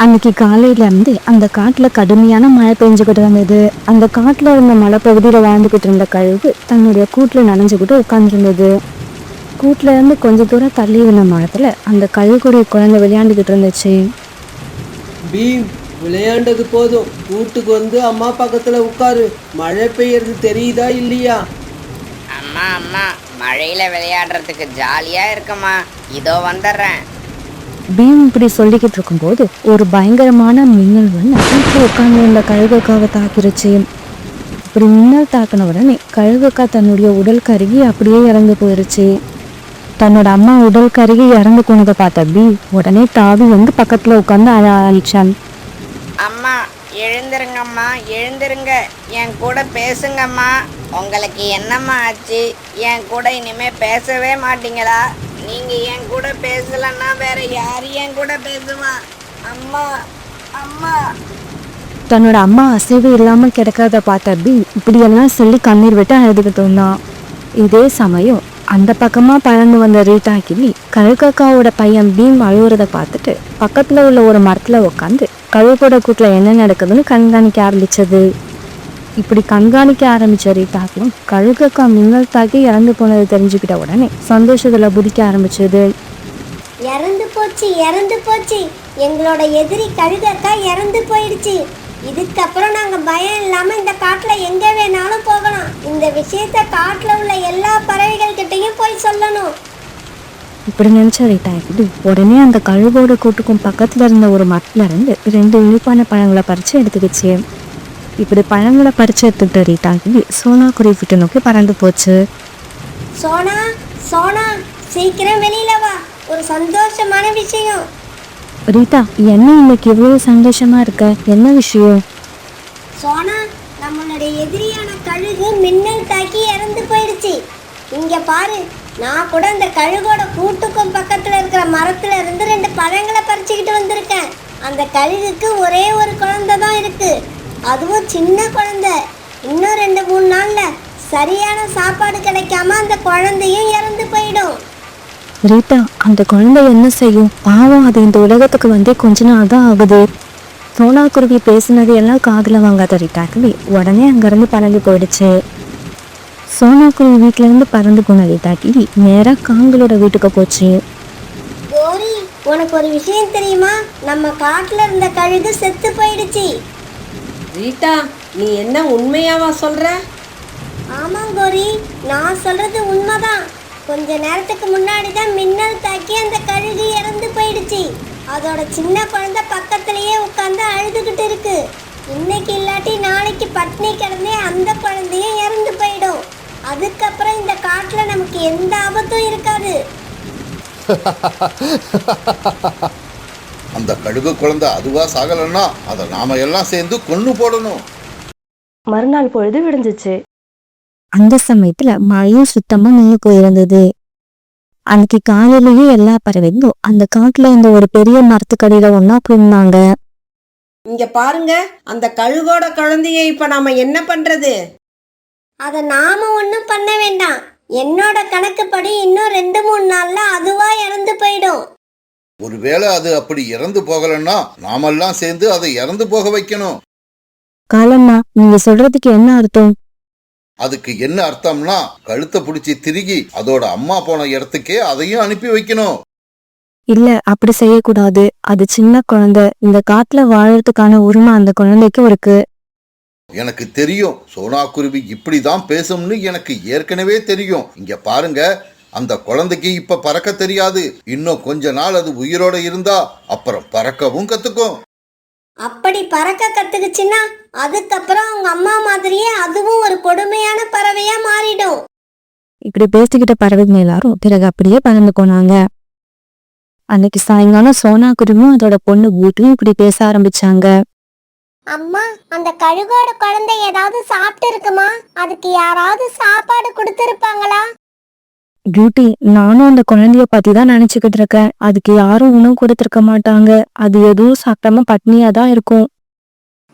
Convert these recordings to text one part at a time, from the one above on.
அன்னைக்கு காலையில இருந்து அந்த காட்டுல கடுமையான மழை பெஞ்சுக்கிட்டு இருந்தது. அந்த காட்டுல இருந்த மலைப்பகுதியில வாழ்ந்துகிட்டு இருந்த கழுகு தன்னுடைய கூட்டுல நனைஞ்சுக்கிட்டு உட்காந்துருந்தது. கூட்டுல இருந்து கொஞ்ச தூரம் தள்ளி இருந்த மரத்துல அந்த கழுகுடைய குழந்தை விளையாண்டுகிட்டு இருந்துச்சு. பீம், விளையாண்டது போதும். வீட்டுக்கு வந்து அம்மா பக்கத்துல உட்காரு. மழை பெய்யறது தெரியுதா இல்லையா? அம்மா அம்மா, மழையில விளையாடுறதுக்கு ஜாலியா இருக்குமா, இதோ வந்துடுறேன். பீம் இப்படி சொல்லிக்கிட்டு இருக்கும்போது ஒரு பயங்கரமான மின்னல் வந்து வீட்டுல உட்கார்ந்து இருந்த கழுகுக்காவை தாக்கிருச்சு. இப்படி மின்னல் தாக்கின உடனே கழுகுக்கா தன்னுடைய உடல் கருகி அப்படியே இறந்து போயிருச்சு. தன்னோட அம்மா உடல் கருகி இறந்து போனதை பார்த்த பீம் உடனே தாவி வந்து பக்கத்துல உட்கார்ந்து அழ ஆரம்பிச்சான். அம்மா எழுந்திருங்கம்மா, எழுந்திருங்க, என் கூட பேசுங்கம்மா. உங்களுக்கு என்னம்மா ஆச்சு? என் கூட இனிமே பேசவே மாட்டீங்களா? நீங்க என் கூட பேசலன்னா வேற யாரு என் கூட பேசுவா? அம்மா அம்மா. தன்னோட அம்மா அசைவு இல்லாம கிடக்கிறத பார்த்த பீம் இப்படியெல்லாம் சொல்லி கண்ணீர் விட்டு அழுதுகிட்டு இருந்தான். இதே சமயம் அந்த பக்கமா பறந்து வந்த ரீட்டா கிளி கழுகக்காவோட பையன் பீம் அழுகுறத பார்த்துட்டு பக்கத்துல உள்ள ஒரு மரத்துல உட்காந்து கழுகோட கூட்டுல என்ன நடக்குதுன்னு கண்காணிக்க ஆரம்பிச்சது. இப்படி கண்காணிக்க ஆரம்பிச்ச ரீட்டாக்கும் கழுகக்கா மின்னல் தாக்கி இறந்து போனது தெரிஞ்சுக்கிட்ட உடனே சந்தோஷத்துல குதிக்க ஆரம்பிச்சது. இறந்து போச்சு, இறந்து போச்சு, எங்களோட எதிரி கழுகக்கா இறந்து போயிடுச்சு. இதுக்கப்புறம் நாங்க பயம் இல்லாம இந்த காட்டுல எங்க வேணாலும் போகலாம். இந்த விஷயத்த காட்டுல உள்ள எல்லா பறவைகள் கிட்டையும் போய் சொல்லணும். இப்படி நினைச்ச ரீட்டா கிளி உடனே அந்த கழுகோட கூட்டுக்கும் பக்கத்துல இருந்த ஒரு மரத்துல இருந்து 2 இனிப்பான பழங்களை பறிச்சு எடுத்துக்கிச்சு. இப்படி பழங்களை பறிச்சு எடுத்துக்கிட்ட ரீட்டா கிளி சோனா குருவி வீட்டை நோக்கி பறந்து போச்சு. சோனா, சோனா, சீக்கிரம் வெளியில வா, ஒரு சந்தோஷமான விஷயம். ரீட்டா, என்ன இன்னைக்கு இவ்வளவு சந்தோஷமா இருக்க? என்ன விஷயம்? சோனா, நம்மளுடைய எதிரியான கழுகு மின்னல் தாக்கி இறந்து போயிடுச்சு. இங்க பாரு, நான் கூட அந்த கழுகோட கூட்டுக்கும் பக்கத்துல இருக்கிற மரத்துல இருந்து 2 பழங்களை பறிச்சுக்கிட்டு வந்திருக்கேன். அந்த கழுகுக்கு ஒரே ஒரு குழந்தை தான் இருக்கு, அதுவும் சின்ன குழந்தை. இன்னும் 2-3 நாள்ல சரியான சாப்பாடு கிடைக்காம அந்த குழந்தையும் இறந்து போயிடும். ரீட்டா, அந்த குழந்தை என்ன செய்யும்? பாவம், அது இந்த உலகத்துக்கு வந்து கொஞ்ச நாள் தான் ஆகுது. சோனா குருவி பேசினது எல்லாம் காதுல வாங்காத ரீட்டா கிளி உடனே அங்கிருந்து பறந்து போயிடுச்சு. சோனா குருவி வீட்டுல இருந்து பறந்து போன ரீட்டா கிளி நேரா காங்களோட வீட்டுக்கு போச்சு. கோரி, உனக்கு ஒரு விஷயம் தெரியுமா? நம்ம காட்டுல இருந்த கழுகு செத்து போயிடுச்சு. ரீட்டா, நீ என்ன உண்மையாவா சொல்ற? ஆமாம் கோரி, நான் சொல்றது உண்மைதான். கொஞ்ச நேரத்துக்கு முன்னாடி தான் மின்னல் தாக்கி அந்த கழுகு இறந்து போயிடுச்சு. அதோட சின்ன குழந்தை பக்கத்திலேயே உட்காந்து அழுதுகிட்டு இருக்கு. இன்னைக்கு இல்லாட்டி நாளைக்கு பட்னி கிடந்தே அந்த குழந்தையும் இறந்து போயிடும். அதுக்கப்புறம் இந்த காட்டுல நமக்கு எந்த ஆபத்தும் இருக்காது. அந்த கழுகு குழந்தை அதுவா சாகலன்னா அதை நாம எல்லாம் சேர்ந்து கொன்னு போடணும். மறுநாள் பொழுது விடிஞ்சிச்சு. அந்த சமயத்துல மழையும் சுத்தமா நின்று போயிருந்தது. அன்னைக்கு காலையிலேயே எல்லா பறவைகளும் அந்த காட்டுல இருந்த ஒரு பெரிய மரத்துக்கடியில ஒன்னா இருந்தாங்க. இங்க பாருங்க, அந்த கழுகோட குழந்தைய இப்ப நாம என்ன பண்றது? அதை நாம ஒன்றும் பண்ண வேண்டாம். என்னோட கணக்குப்படி இன்னும் 2-3 நாள்ல அதுவா இறந்து போயிடும். ஒருவேளை அது அப்படி இறந்து போகலன்னா நாமெல்லாம் சேர்ந்து அதை இறந்து போக வைக்கணும். காலம்மா, நீங்க சொல்றதுக்கு என்ன அர்த்தம்? அதுக்கு என்ன அர்த்தம்னா, கழுத்தை பிடிச்சி திருகி அதோட அம்மா போன இடத்துக்கே அதையும் அனுப்பி வைக்கணும். இல்ல, அப்படி செய்யக்கூடாது. அது சின்ன குழந்தை. இந்த காட்டுல வாழறதுக்கான உரிமை அந்த குழந்தைக்கு இருக்கு. எனக்கு தெரியும், சோனா குருவி இப்படிதான் பேசும்னு எனக்கு ஏற்கனவே தெரியும். இங்க பாருங்க, அந்த குழந்தைக்கு இப்ப பறக்க தெரியாது. இன்னும் கொஞ்ச நாள் அது உயிரோட இருந்தா அப்புறம் பறக்கவும் கத்துக்கும். அப்படி பறக்க கத்துக்குச்சுன்னா அதுக்கப்புறம் அவங்க அம்மா மாதிரியே அதுவும் ஒரு கொடுமையான பறவையா மாறிடும். இப்படி பேசிக்கிட்ட பறவைங்க எல்லாரும் பிறகு அப்படியே பறந்து போனாங்க. அன்னைக்கு சாயங்காலம் சோனா குருவியும் அதோட பொண்ணு பூட்டியும் இப்படி பேச ஆரம்பிச்சாங்க. அம்மா, அந்த கழுகோட குழந்தை ஏதாவது சாப்பிட்டு இருக்குமா? அதுக்கு யாராவது சாப்பாடு கொடுத்திருப்பாங்களா? பியூட்டி, நானும் அந்த குழந்தைய பத்தி தான் நினைச்சுக்கிட்டு இருக்கேன். அதுக்கு யாரும் உணவு கொடுத்திருக்க மாட்டாங்க. அது எதுவும் சாப்பிடாம பட்னியா தான் இருக்கும்.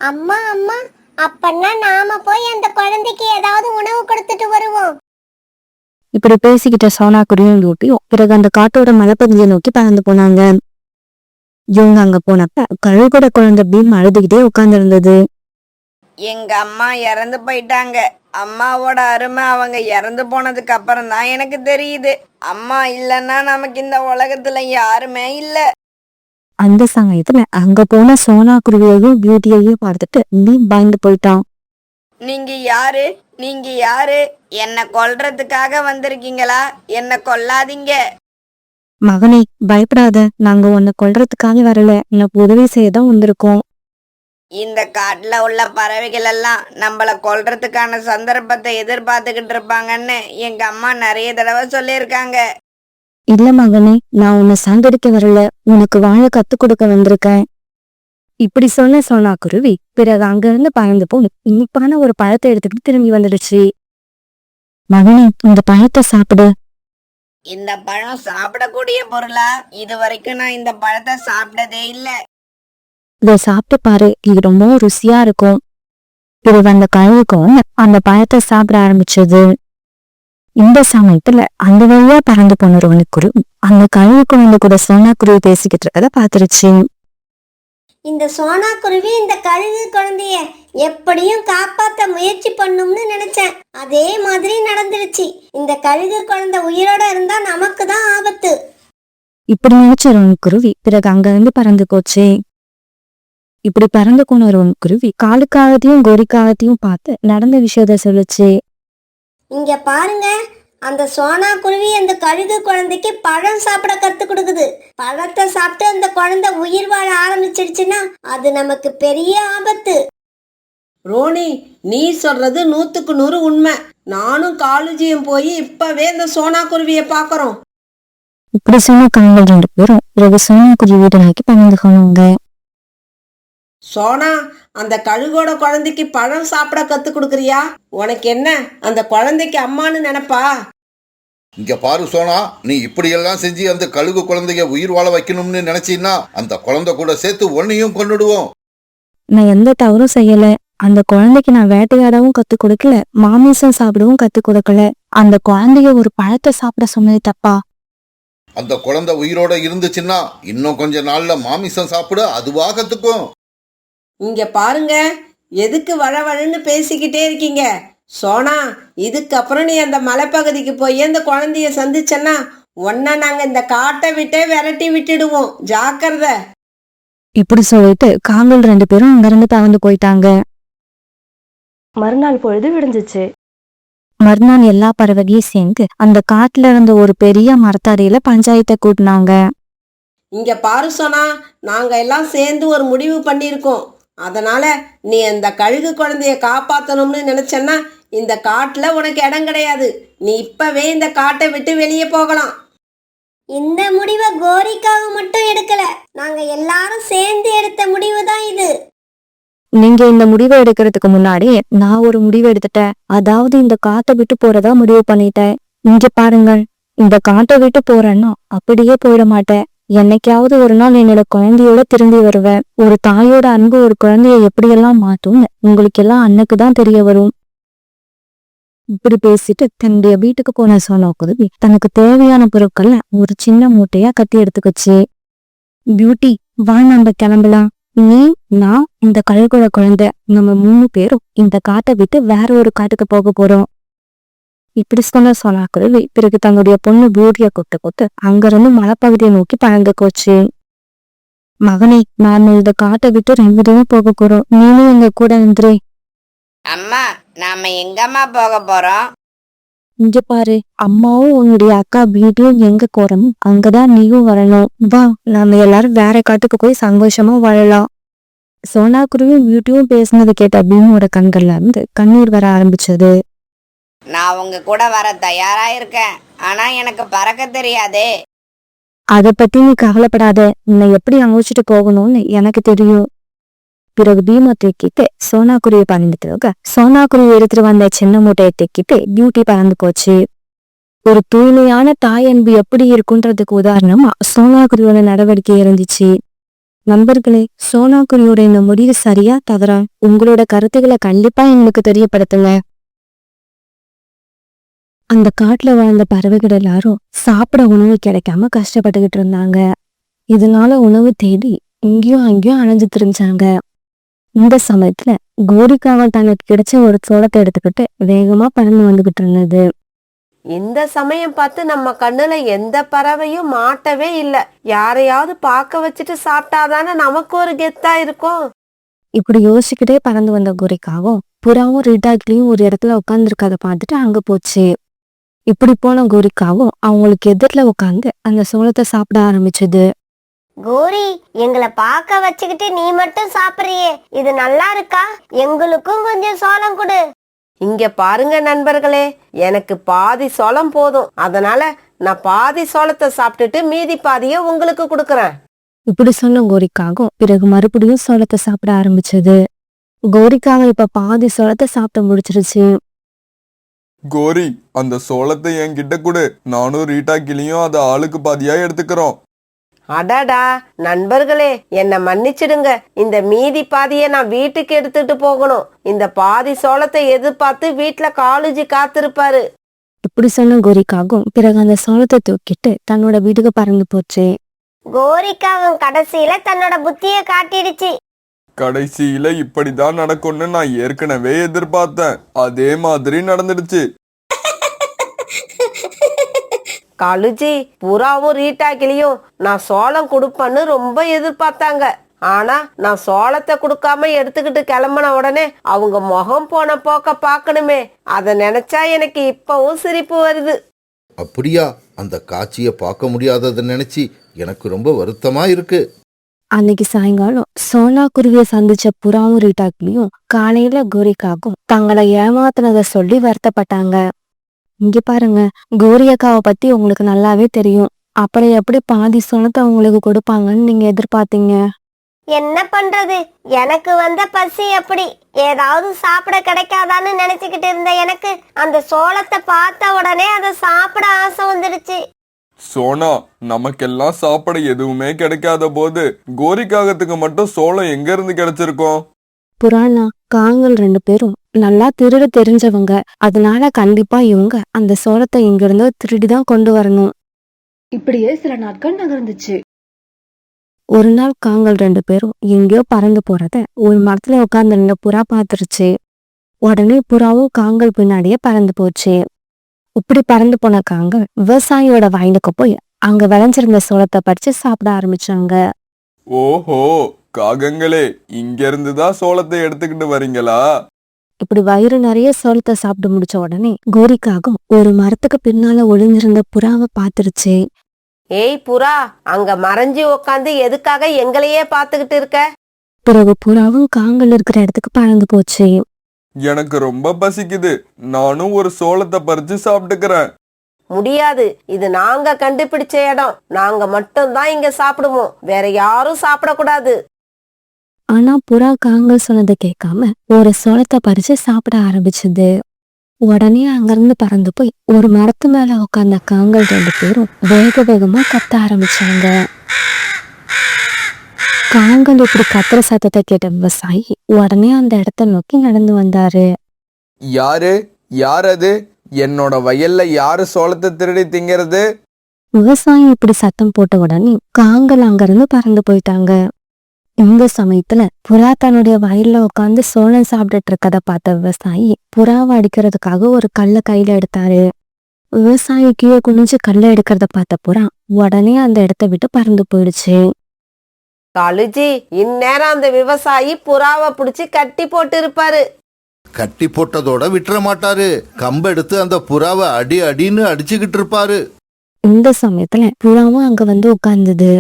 அம்மா அம்மா, அப்பன்னா நாம போய் அந்த குழந்தைக்கு ஏதாவது உணவு கொடுத்துட்டு வருவோம். இப்படி பேசிக்கிட்ட சோனா குருவியும் பியூட்டியும் பிறகு அந்த காட்டோட மலைப்பகுதியை நோக்கி பறந்து போனாங்க. இவங்க அங்க போனப்ப கழுகோட குழந்தை பீம் அழுதுகிட்டே உட்கார்ந்து இருந்தது. எங்க அம்மா இறந்து போயிட்டாங்க. அம்மாவோட அருமை அவங்க இறந்து போனதுக்கு அப்புறம் தான் எனக்கு தெரியுது. அம்மா இல்லைன்னா நமக்கு இந்த உலகத்துல யாருமே இல்ல. அந்த சமயத்துல அங்க போன சோனா குருவியையும் பியூட்டியையும் பார்த்துட்டு பீம் பயந்து போயிட்டான். நீங்க யாரு? நீங்க யாரு? என்ன கொல்றதுக்காக வந்திருக்கீங்களா? என்ன கொல்லாதீங்க. மகனே, பயப்படாத, நாங்க உன்னை கொல்றதுக்காக வரல, உனக்கு உதவி செய்யதான் வந்திருக்கோம். இந்த காட்டுல உள்ள பறவைகள் எல்லாம் நம்மள கொல்றதுக்கான சந்தர்ப்பத்தை எதிர்பார்த்துக்கிட்டு இருப்பாங்கன்னு எங்க அம்மா நிறைய தடவை சொல்லியிருக்காங்க. இல்ல மகனே, நான் உன்னை சாந்தடிக்க வரல, உனக்கு வாழ கத்து கொடுக்க வந்திருக்கேன். இப்படி சொன்ன சோனா குருவி பிறகு அங்கிருந்து பறந்து போய் இனிப்பான ஒரு பழத்தை எடுத்துக்கிட்டு திரும்பி வந்துடுச்சு. மகனே, இந்த பழத்தை சாப்பிடு. இந்த பழம் சாப்பிடக்கூடிய பொருளா? இது வரைக்கும் நான் இந்த பழத்தை சாப்பிட்டதே இல்ல. இதை சாப்பிட்டு பாரு, இது ரொம்ப ருசியா இருக்கும். பிறகு அந்த கழுகுக்கும் அந்த பழத்தை சாப்பிட ஆரம்பிச்சது. இந்த சமயத்துல அந்த வழியா பறந்து போன ரோனிக்குருவி அந்த கழுகு குழந்தை கூட சோனா குருவி பேசிக்கிட்டு இருக்கத பாத்துருச்சு. இந்த சோனா குருவி இந்த கழுகு குழந்தைய எப்படியும் காப்பாத்த முயற்சி பண்ணும்னு நினைச்சேன். அதே மாதிரி நடந்துருச்சு. இந்த கழுகு குழந்தை உயிரோட இருந்தா நமக்கு தான் ஆபத்து. இப்படி நினைச்ச ரோனிக்குருவி பிறகு அங்க இருந்து பறந்து போச்சு. இப்படி பறந்து போன ரோனிக்குருவி காலுக்காகத்தையும் கோரிக்காகத்தையும் பார்த்து நடந்த விஷயத்த சொல்லுச்சு. இங்க பாருங்க, அந்த சோனா குருவி அந்த கழுகு குழந்தைக்கு பழம் சாப்பிட கத்து கொடுக்குது. பழத்தை சாப்பிட்டு அந்த குழந்தை உயிர் வாழ ஆரம்பிச்சிடுச்சுன்னா அது நமக்கு பெரிய ஆபத்து. ரோனி, நீ சொல்றது 100க்கு 100 உண்மை. நானும் காலேஜியும் போய் இப்பவே இந்த சோனா குருவியை பாக்குறோம். இப்படி சொன்ன காங்கள் 2 பேரும் பிறகு சோனா குருவி வீடு நோக்கி பறந்துக்கணுங்க. சோனா, அந்த கழுகோட குழந்தைக்கு பழம் சாப்பிட கத்து கொடுக்கறியா? உனக்கு என்ன, அந்த குழந்தைக்கு அம்மான்னு நினைப்பா? இங்க பாரு சோனா, நீ இப்படியெல்லாம் செஞ்சு அந்த கழுகு குழந்தைய உயிர் வாழ வைக்கணும்னு நினைச்சீன்னா அந்த குழந்தை கூட சேர்த்து உன்னையும் கொன்னுடுவோம். நான் எந்த தவறும் செய்யல. அந்த குழந்தைக்கு நான் வேட்டையாடவும் கத்து கொடுக்கல, மாமிசம் சாப்பிடவும் கத்து கொடுக்கல. அந்த குழந்தைய ஒரு பழத்தை சாப்பிட சொன்னது தப்பா? அந்த குழந்தை உயிரோட இருந்துச்சுன்னா இன்னும் கொஞ்ச நாள்ல மாமிசம் சாப்பிட அதுவா கத்துக்கும். இங்க பாருங்க, எதுக்கு வழவழன்னு பேசிக்கிட்டே இருக்கீங்க? சோனா, இதுக்கப்புறம் நீ அந்த மலைப்பகுதிக்கு போய் அந்த குழந்தைய சந்திச்சன்னா உன்னை நாங்க இந்த காட்டை விட்டே விரட்டி விட்டுடுவோம். ஜாக்கிரதை. இப்படி சொல்லிட்டு காங்கள் 2 பேரும் அங்கிருந்து பறந்து போயிட்டாங்க. மறுநாள் பொழுது விடிஞ்சிச்சு. மறுநாள் எல்லா பறவையும் சேர்ந்து அந்த காட்டுல இருந்த ஒரு பெரிய மரத்தடியில பஞ்சாயத்தை கூட்டினாங்க. இங்க பாரு சோனா, நாங்க எல்லாம் சேர்ந்து ஒரு முடிவு பண்ணியிருக்கோம். அதனால நீ அந்த கழுகு குழந்தைய காப்பாத்தணும்னு நினைச்சன்னா இந்த காட்டுல உனக்கு இடம் கிடையாது. நீ இப்பவே இந்த காட்டை விட்டு வெளியே போகலாம். இந்த முடிவை கோரிக்காக மட்டும் எடுக்கல, நாங்க எல்லாரும் சேர்ந்து எடுத்த முடிவு தான் இது. நீங்க இந்த முடிவை எடுக்கிறதுக்கு முன்னாடி நான் ஒரு முடிவு எடுத்துட்டேன். அதாவது இந்த காட்டை விட்டு போறதா முடிவு பண்ணிட்டேன். இங்க பாருங்கள், இந்த காட்டை விட்டு போறேன்னா அப்படியே போயிட மாட்டேன். என்னைக்காவது ஒரு நாள் என்னோட குழந்தையோட திரும்பி வருவேன். ஒரு தாயோட அன்பு ஒரு குழந்தைய எப்படியெல்லாம் மாத்தும்னு உங்களுக்கு எல்லாம் அன்னைக்கு தான் தெரிய வரும். இப்படி பேசிட்டு தன்னுடைய வீட்டுக்கு போன சோனா குருவி தனக்கு தேவையான பொருட்கள்ல ஒரு சின்ன மூட்டையா கட்டி எடுத்துக்கிச்சு. பியூட்டி, வா நம்ம கிளம்பலாம். நீ, நான், இந்த கழுகுட குழந்தை, நம்ம 3 பேரும் இந்த காட்டை விட்டு வேற ஒரு காட்டுக்கு போக போறோம். இப்படி சொன்ன சோனா குருவி பிறகு தன்னுடைய பொண்ணு பியூட்டிய கூட்டு அங்கிருந்து மலைப்பகுதியை நோக்கி பறந்து போச்சு. மகனே, நான் இந்த காட்டை விட்டு 2 பேரும் போக போறோம். நீனும் எங்க கூட வந்துரு. அம்மா, நாம எங்கம்மா போக போறோம்? இங்க பாரு, அம்மாவும் உன்னுடைய அக்கா பியூட்டியும் எங்க போறோம் அங்கதான் நீயும் வரணும். வா, நாம எல்லாரும் வேற காட்டுக்கு போய் சந்தோஷமா வாழலாம். சோனா குருவியும் பியூட்டியும் பேசினது கேட்ட பீமோட கண்கள்ல இருந்து கண்ணீர் வர ஆரம்பிச்சது. நான் உங்க கூட வர தயாரா இருக்கேன். ஆனா எனக்கு பறக்க தெரியாதே. அத பத்தி நீ கவலைப்படாத, உன்னை எப்படி அனுபவிச்சுட்டு போகணும்னு எனக்கு தெரியும். பிறகு பீமை தூக்கிட்டு சோனா குருவி பறந்துட்டு சோனா குருவி எடுத்துட்டு வந்த சின்ன மூட்டையை தூக்கிட்டு பியூட்டி பறந்து போச்சு. ஒரு தூய்மையான தாய் அன்பு எப்படி இருக்குன்றதுக்கு உதாரணமா சோனா குருவியோட நடவடிக்கை இருந்துச்சு. நண்பர்களே, சோனா குருவியோட இந்த முடிவு சரியா தவறா? உங்களோட கருத்துக்களை கண்டிப்பா எனக்கு தெரியப்படுத்துங்க. அந்த காட்டுல வாழ்ந்த பறவைகள் எல்லாரும் சாப்பிட உணவு கிடைக்காம கஷ்டப்பட்டுக்கிட்டு இருந்தாங்க. இதனால உணவு தேடி இங்கேயும் அங்கேயும் அலைஞ்சு திரிஞ்சாங்க. இந்த சமயத்துல கோரிக்காவல் தனக்கு கிடைச்ச ஒரு சோளத்தை எடுத்துக்கிட்டு வேகமா பறந்து வந்துகிட்டு இருந்தது. இந்த சமயம் பார்த்து நம்ம கண்ணுல எந்த பறவையும் மாட்டவே இல்ல. யாரையாவது பார்க்க வச்சுட்டு சாப்பிட்டாதானே நமக்கு ஒரு கெத்தா இருக்கும். இப்படி யோசிச்சுக்கிட்டே பறந்து வந்த கோரிக்காவும் புறாவும் ரீட்டாக்கிலையும் ஒரு இடத்துல உட்காந்துருக்கத பார்த்துட்டு அங்க போச்சு. இப்படி போன கோரிக்காவும் அவங்களுக்கு எதிரில உட்காந்து அந்த சோளத்தை சாப்பிட ஆரம்பிச்சது. கோரி, எங்களை பார்க்க வச்சுக்கிட்டு நீ மட்டும் சாப்பிடுறியே, இது நல்லா இருக்கா? எங்களுக்கும் கொஞ்சம் சோளம் கொடு. இங்க பாருங்க நண்பர்களே, எனக்கு பாதி சோளம் போதும். அதனால நான் பாதி சோளத்தை சாப்பிட்டுட்டு மீதி பாதியை உங்களுக்கு கொடுக்கறேன். இப்படி சொன்ன கோரிக்காவும் பிறகு மறுபடியும் சோளத்தை சாப்பிட ஆரம்பிச்சது. கோரிக்காவை இப்ப பாதி சோளத்தை சாப்பிட்டு முடிச்சிருச்சு. கோரி, அந்த சோளத்தை என்கிட்ட கொடு. நானும் ரீட்டா கிளியும் அதை ஆளுக்கு பாதியா எடுத்துக்கிறோம். அடடா நண்பர்களே, என்னை மன்னிச்சிடுங்க. இந்த மீதி பாதியை நான் வீட்டுக்கு எடுத்துட்டு போகணும். இந்த பாதி சோளத்தை எதிர்பார்த்து வீட்டுல காலுஜி காத்திருப்பாரு. இப்படி சொன்ன கோரிக்காவும் பிறகு அந்த சோளத்தை தூக்கிட்டு தன்னோட வீட்டுக்கு பறந்து போச்சு. கோரிக்காவும் கடைசியில தன்னோட புத்திய காட்டிடுச்சு. கடைசியில இப்படிதான் நடக்கும்னு நான் ஏற்கனவே எதிர்பார்த்தேன். அதே மாதிரி நடந்துடுச்சு. காலுஜி, புறாவும் ரீட்டாக்கிலையும் நான் சோளம் கொடுப்பேன்னு ரொம்ப எதிர்பார்த்தாங்க. ஆனா நான் சோளத்தை கொடுக்காம எடுத்துக்கிட்டு கிளம்பின உடனே அவங்க முகம் போன போக்க பார்க்கணுமே, அதை நினைச்சா எனக்கு இப்பவும் சிரிப்பு வருது. அப்படியா? அந்த காட்சியை பார்க்க முடியாததை நினைச்சு எனக்கு ரொம்ப வருத்தமா இருக்கு. அன்னைக்கு சாயங்காலம் சோனா குருவியை சந்திச்ச புறாவும் ரீட்டாக்கிலையும் காலையில கோரிக்காவும் தங்களை ஏமாத்தினதை சொல்லி வருத்தப்பட்டாங்க. இங்க பாருங்க, கோரியக்காவை பத்தி உங்களுக்கு நல்லாவே தெரியும். அப்புறம் எப்படி பாதி சோளத்தை உங்களுக்கு கொடுப்பாங்கன்னு நீங்க எதிர்பார்த்தீங்க? என்ன பண்றது, எனக்கு வந்த பசி அப்படி. ஏதாவது சாப்பிட கிடைக்காதான்னு நினைச்சுக்கிட்டு இருந்த எனக்கு அந்த சோளத்தை பார்த்த உடனே அதை சாப்பிட ஆசை வந்துடுச்சு. சோனா, நமக்கெல்லாம் சாப்பிட எதுவுமே கிடைக்காத போது கோரிக்காகத்துக்கு மட்டும் சோளம் எங்க இருந்து கிடைச்சிருக்கோம்? புராணா, காங்கள் 2 பேரும் நல்லா திருட தெரிஞ்சவங்க. அதனால கண்டிப்பா இவங்க அந்த சோளத்தை இங்க இருந்து திருடிதான் கொண்டு வரணும். இப்படியே சில நாட்கள் நகர்ந்துச்சு. ஒரு நாள் காங்கள் 2 பேரும் எங்கேயோ பறந்து போறத ஒரு மரத்துல உட்கார்ந்து இருந்த புறா பார்த்துருச்சு. உடனே புறாவும் காங்கள் பின்னாடியே பறந்து போச்சு. இப்படி பறந்து போன காங்கள் விவசாயியோட வயலுக்கு போய் அங்க விளைஞ்சிருந்த சோளத்தை பறிச்சு சாப்பிட ஆரம்பிச்சாங்க. ஓஹோ, காகங்களே, இங்க இருந்துதான் சோளத்தை எடுத்துக்கிட்டு வரீங்களா? இப்படி வயிறு நிறைய சோளத்தை சாப்பிட்டு முடிச்ச உடனே கோரிக்காகும் ஒரு மரத்துக்கு பின்னால ஒளிஞ்சிருந்த புறாவை பார்த்துருச்சு. ஏய் புறா, அங்க மறைஞ்சு உக்காந்து எதுக்காக எங்களையே பார்த்துக்கிட்டு இருக்க? பிறகு புறாவும் காங்கள் இருக்கிற இடத்துக்கு பறந்து போச்சு. எனக்கு ரொம்ப பசிக்குது. நானும் ஒரு சோளத்தை பறிச்சு சாப்பிட்டுக்கிறேன். முடியாது, இது நாங்க கண்டுபிடிச்ச இடம். நாங்க மட்டும்தான் இங்க சாப்பிடுவோம், வேற யாரும் சாப்பிடக்கூடாது. ஆனா புறா காங்கள் சொன்னதை கேட்காம ஒரு சோளத்தை பறிச்சு சாப்பிட ஆரம்பிச்சது. உடனே அங்கிருந்து பறந்து போய் ஒரு மரத்து மேல உட்கார்ந்த காங்கள் 2 பேரும் வேக வேகமா கத்த ஆரம்பிச்சாங்க. காங்கள் இப்படி கத்துற சத்தத்தை கேட்ட விவசாயி உடனே அந்த இடத்த நோக்கி நடந்து வந்தாரு. யார் அது? என்னோட வயல்ல யாரு சோளத்தை திருடி திங்கிறது? விவசாயி இப்படி சத்தம் போட்ட உடனே காங்கள் அங்கிருந்து பறந்து போயிட்டாங்க. இந்த சமயத்துல புறா தன்னுடைய வயல்ல உட்காந்து சோளம் சாப்பிட்டுட்டு இருக்கத பார்த்த விவசாயி புறாவை அடிக்கிறதுக்காக ஒரு கல்லை கையில எடுத்தாரு. விவசாயி கீழே குனிஞ்சு கல்லை எடுக்கிறத பார்த்த புறா உடனே அந்த இடத்த விட்டு பறந்து போயிடுச்சு. காலுஜி, இந்நேரம் அந்த விவசாயி புறாவை பிடிச்சி கட்டி போட்டு இருப்பாரு. கட்டி போட்டதோட விட்டுற மாட்டாரு. கம்பெடுத்து அந்த புறாவை அடி அடின்னு அடிச்சுக்கிட்டு இருப்பாரு. இந்த சமயத்துல புறாவும் அங்க வந்து உட்கார்ந்தது.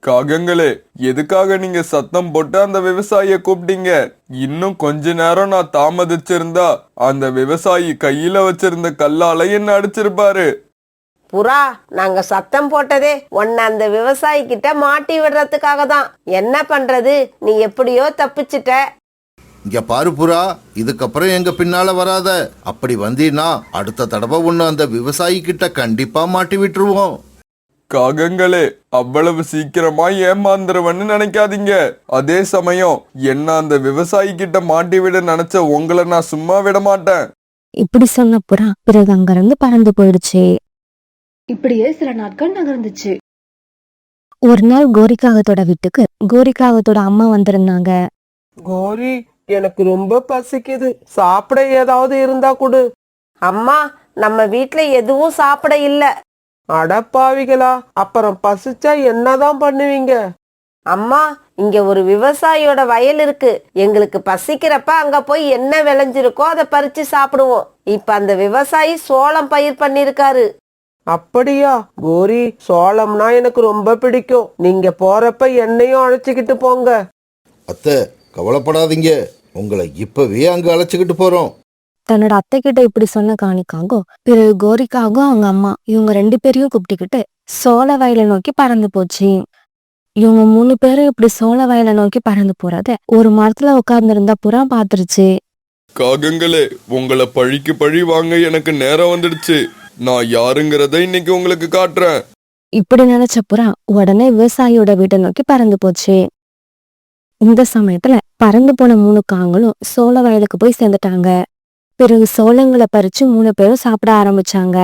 காகங்களே, எதுக்காக நீங்க சத்தம் போட்டு அந்த விவசாயிய கூப்பிட்டீங்க? இன்னும் கொஞ்ச நேரம் நான் தாமதிச்சிருந்தா அந்த விவசாயி கையில வச்சிருந்த கல்லால என்ன அடிச்சிருப்பாரு. புறா, நாங்க சத்தம் போட்டதே உன்னை அந்த விவசாயி கிட்ட மாட்டி விடுறதுக்காக தான். என்ன பண்றது, நீ எப்படியோ தப்பிச்சிட்ட. இங்க பாரு புறா, இதுக்கப்புறம் எங்க பின்னால வராத. அப்படி வந்தீன்னா அடுத்த தடவை ஒண்ணு அந்த விவசாயி கிட்ட கண்டிப்பா மாட்டி விட்டுருவோம். காகங்களே, அவ்வளவு சீக்கிரமா ஏமாந்துருவன்னு நினைக்காதீங்க. அதே சமயம் என்ன அந்த விவசாயி கிட்ட மாட்டி விட நினைச்ச உங்களை நான் சும்மா விட மாட்டேன். இப்படி சொன்ன புறா பிறகு அங்கிருந்து பறந்து போயிடுச்சு. இப்படியே சில நாட்கள் நகர்ந்துச்சு. ஒரு நாள் கோரிக்காகத்தோட வீட்டுக்கு கோரிக்காகத்தோட அம்மா வந்திருந்தாங்க. கோரி, எனக்கு ரொம்ப பசிக்குது, சாப்பிட ஏதாவது இருந்தா கொடு. அம்மா, நம்ம வீட்ல எதுவும் சாப்பிட இல்ல. அடப்பாவிகளா, அப்புறம் பசிச்சா என்னதான் பண்ணுவீங்க? அம்மா, இங்க ஒரு விவசாயியோட வயல் இருக்கு. எங்களுக்கு பசிக்கிறப்ப அங்க போய் என்ன விளைஞ்சிருக்கோ அதை பறிச்சு சாப்பிடுவோம். இப்ப அந்த விவசாயி சோளம் பயிர் பண்ணிருக்காரு. அப்படியா? கோரி, சோளம்னா எனக்கு ரொம்ப பிடிக்கும். நீங்க போறப்ப என்னையும் அழைச்சிக்கிட்டு போங்க. அத்தை, கவலைப்படாதீங்க, உங்களை இப்பவே அங்க அழைச்சிக்கிட்டு போறோம். தன்னோட அத்தை கிட்ட இப்படி சொன்ன காணிக்காகோ பிறகு கோரிக்காகவும் அவங்க அம்மா இவங்க 2 பேரையும் கூப்பிட்டுக்கிட்டு சோள வயலை நோக்கி பறந்து போச்சு. இவங்க 3 பேரும் இப்படி சோள வயலை நோக்கி பறந்து போறத ஒரு மரத்துல உட்கார்ந்துருந்த புறா பாத்துருச்சு. காகங்களே, உங்களை பழிக்கு பழி வாங்க எனக்கு நேரம் வந்துடுச்சு. நான் யாருங்கிறத இன்னைக்கு உங்களுக்கு காட்டுறேன். இப்படி நினைச்ச புறா உடனே விவசாயியோட வீட்டை நோக்கி பறந்து போச்சு. இந்த சமயத்துல பறந்து போன 3 காங்களும் சோள வயலுக்கு போய் சேர்ந்துட்டாங்க. பிறகு சோளங்களை பறிச்சு 3 பேரும் சாப்பிட ஆரம்பிச்சாங்க.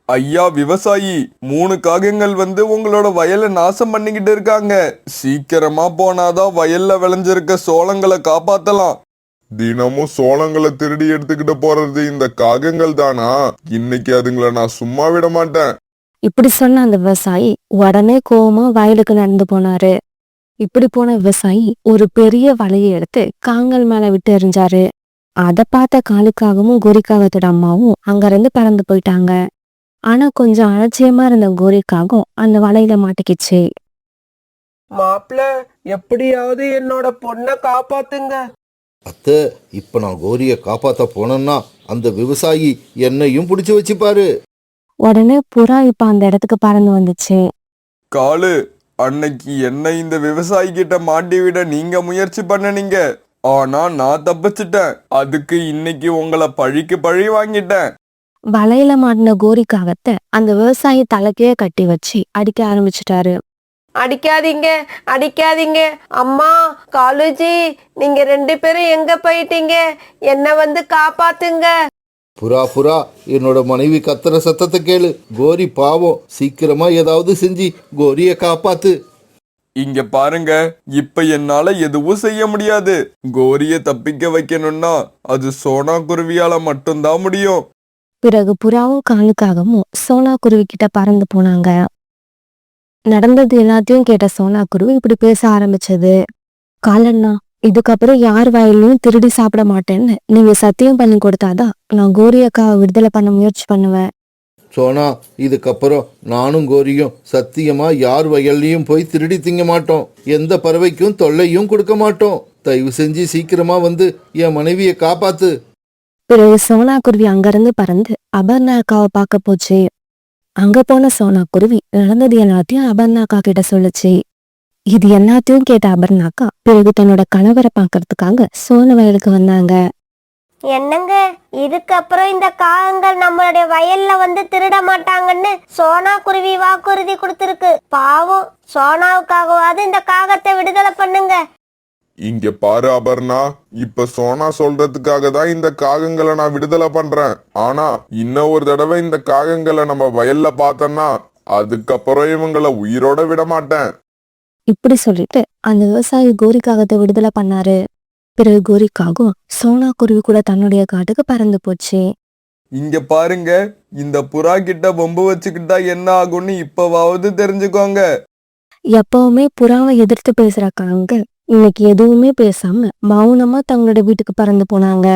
ஐயா விவசாயி, 3 காகங்கள் வந்து உங்களோட வயலை நாசம் பண்ணிக்கிட்டு இருக்காங்க. சீக்கிரமா போனாதான் வயல்ல விளைஞ்சிருக்க சோளங்களை காப்பாத்தலாம். தினமும் சோளங்களை திருடி எடுத்துக்கிட்டு போறது இந்த காகங்கள் தானா? இன்னைக்கு அதுங்களை நான் சும்மா விட மாட்டேன். இப்படி சொன்ன அந்த விவசாயி உடனே கோவமா வயலுக்கு நடந்து போனாரு. இப்படி போன விவசாயி ஒரு பெரிய வலையை எடுத்து காங்கல் மேல விட்டு எறிஞ்சாரு. அதை பார்த்த காலுக்காகவும் கோரிக்காகத்தோட அம்மாவும் அங்கிருந்து பறந்து போயிட்டாங்க. ஆனா கொஞ்சம் அலட்சியமா இருந்த கோரிக்காகம் அந்த வலையில மாட்டிக்கிச்சு. மாப்பிள்ள, எப்படியாவது என்னோட பொண்ணை காப்பாத்துங்க. அத்தை, இப்ப நான் கோரியை காப்பாத்த போனேன்னா அந்த விவசாயி என்னையும் பிடிச்சு வச்சுப்பாரு. உடனே புறா இப்ப அந்த இடத்துக்கு பறந்து வந்துச்சு. காலு, அன்னைக்கு என்ன இந்த விவசாயி கிட்ட மாட்டி விட நீங்க முயற்சி பண்ணனீங்க. ஆனா நான் தப்பிச்சிட்டேன். அதுக்கு இன்னைக்கு உங்களை பழிக்கு பழி வாங்கிட்டேன். வலையில மாட்டின கோரிக்காகத்தை அந்த விவசாயி தலைக்கே கட்டி வச்சு அடிக்க ஆரம்பிச்சிட்டாரு. அடிக்காதீங்க, அடிக்காதீங்க. அம்மா, காலுஜி, நீங்க 2 பேரும் எங்க போயிட்டீங்க? என்ன வந்து காப்பாத்துங்க. புறா புறா, என்னோட மனைவி கத்துற சத்தத்தை கேளு. கோரி பாவம், சீக்கிரமா ஏதாவது செஞ்சு கோரிய காப்பாத்து. இங்க பாருங்க, இப்ப என்னால எதுவும் செய்ய முடியாது. கோரிய தப்பிக்க வைக்கணும்னா அது சோனா குருவியால மட்டும்தான் முடியும். பிறகு புறாவும் காலுக்காகவும் சோனா குருவி கிட்ட பறந்து போனாங்க. நடந்தது எல்லாத்தையும் கேட்ட சோனா குருவி இப்படி பேச ஆரம்பிச்சது. காலண்ணா, இதுக்கப்புறம் யார் வயலையும் திருடி சாப்பிட மாட்டேன்னு நீங்க சத்தியம் பண்ணி கொடுத்தாதான் நான் கோரி அக்காவை விடுதலை பண்ண முயற்சி பண்ணுவேன். சோனா, இதுக்கப்புறம் நானும் கோரியும் சத்தியமா யார் வயல்லையும் போய் திருடி திங்க மாட்டோம். எந்த பறவைக்கும் தொல்லையும் கொடுக்க மாட்டோம். தயவு செஞ்சு சீக்கிரமா வந்து என் மனைவியை காப்பாத்து. பிறகு சோனா குருவி அங்கிருந்து பறந்து அபர்ணா அக்காவை பார்க்க போச்சு. அங்க போன சோனா குருவி நடந்தது எல்லாத்தையும் அபர்ணா அக்கா கிட்ட சொல்லுச்சு. இது எல்லாத்தையும் கேட்ட அபர்ணா அக்கா பிறகு தன்னோட கணவரை பார்க்கறதுக்காக சோழ வயலுக்கு வந்தாங்க. என்னங்க, இதுக்கப்புறம் இந்த காகங்கள் நம்மளுடைய வயல்ல வந்து திருட மாட்டாங்கன்னு சோனா குருவி வாக்குறுதி கொடுத்திருக்கு. பாவம், சோனாவுக்காகவாது இந்த காகத்தை விடுதலை பண்ணுங்க. இங்க பாரு அபர்ணா, இப்ப சோனா சொல்றதுக்காக தான் இந்த காகங்களை நான் விடுதலை பண்றேன். ஆனா இன்னும் ஒரு தடவை இந்த காகங்களை நம்ம வயல்ல பார்த்தோம்னா அதுக்கப்புறம் இவங்களை உயிரோட விட மாட்டேன். இப்படி சொல்லிட்டு அந்த விவசாயி கோரிக்காகத்தை விடுதலை பண்ணாரு. பிறகு கோரிக்காகும் சோனா குருவி கூட தன்னுடைய காட்டுக்கு பறந்து போச்சு. இங்க பாருங்க, இந்த புறா கிட்ட பொம்பு வச்சுக்கிட்டா என்ன ஆகும்னு இப்பவாவது தெரிஞ்சுக்கோங்க. எப்பவுமே புறாவை எதிர்த்து பேசுற காங்க இன்னைக்கு எதுவுமே பேசாம மௌனமா தங்களோட வீட்டுக்கு பறந்து போனாங்க.